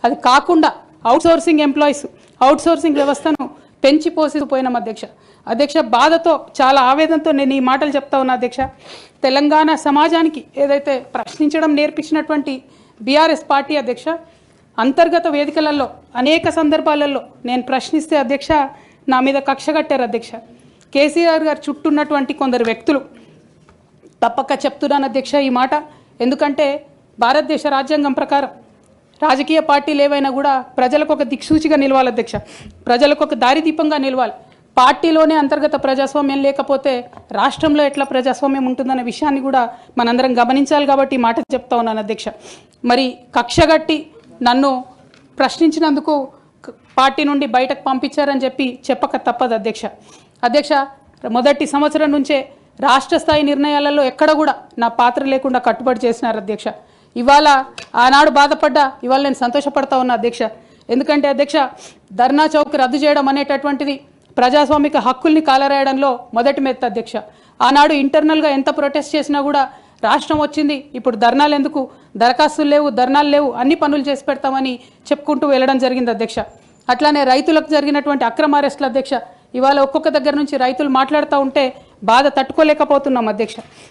అది కాకుండా outsourcing employees outsourcing వ్యవస్థను పెంచి పోసిపోయినాం అధ్యక్ష బాధతో చాలా ఆవేదనతో నేను ఈ మాటలు చెప్తా ఉన్నా అధ్యక్ష. తెలంగాణ సమాజానికి ఏదైతే ప్రశ్నించడం నేర్పించినటువంటి బీఆర్ఎస్ పార్టీ అధ్యక్ష అంతర్గత వేదికలలో అనేక సందర్భాలలో నేను ప్రశ్నిస్తే అధ్యక్ష నా మీద కక్ష కట్టారు అధ్యక్ష. కేసీఆర్ గారు చుట్టూ ఉన్నటువంటి కొందరు వ్యక్తులు తప్పక చెప్తున్నాను అధ్యక్ష ఈ మాట. ఎందుకంటే భారతదేశ రాజ్యాంగం ప్రకారం రాజకీయ పార్టీలు ఏవైనా కూడా ప్రజలకు ఒక దిక్సూచిగా నిలవాలి అధ్యక్ష, ప్రజలకు ఒక దారిదీపంగా నిలవాలి. పార్టీలోనే అంతర్గత ప్రజాస్వామ్యం లేకపోతే రాష్ట్రంలో ఎట్లా ప్రజాస్వామ్యం ఉంటుందనే విషయాన్ని కూడా మనందరం గమనించాలి. కాబట్టి ఈ మాట చెప్తా ఉన్నాను అధ్యక్ష. మరి కక్షగట్టి నన్ను ప్రశ్నించినందుకు పార్టీ నుండి బయటకు పంపించారని చెప్పక తప్పదు అధ్యక్ష. మొదటి సంవత్సరం నుంచే రాష్ట్ర స్థాయి నిర్ణయాలలో ఎక్కడ కూడా నా పాత్ర లేకుండా కట్టుబడి చేసినారు అధ్యక్ష. ఇవాళ ఆనాడు బాధపడ్డా ఇవాళ నేను సంతోషపడతా ఉన్నా అధ్యక్ష. ఎందుకంటే అధ్యక్ష ధర్నా చౌక్ రద్దు చేయడం అనేటటువంటిది ప్రజాస్వామిక హక్కుల్ని కాలరాయడంలో మొదటి మెత్త అధ్యక్ష. ఆనాడు ఇంటర్నల్గా ఎంత ప్రొటెస్ట్ చేసినా కూడా రాష్ట్రం వచ్చింది, ఇప్పుడు ధర్నాలు ఎందుకు, దరఖాస్తులు లేవు, ధర్నాలు లేవు, అన్ని పనులు చేసి పెడతామని చెప్పుకుంటూ వెళ్ళడం జరిగింది అధ్యక్ష. అట్లానే రైతులకు జరిగినటువంటి అక్రమ అరెస్టులు అధ్యక్ష, ఇవాళ ఒక్కొక్క దగ్గర నుంచి రైతులు మాట్లాడుతూ ఉంటే బాధ తట్టుకోలేకపోతున్నాం అధ్యక్ష.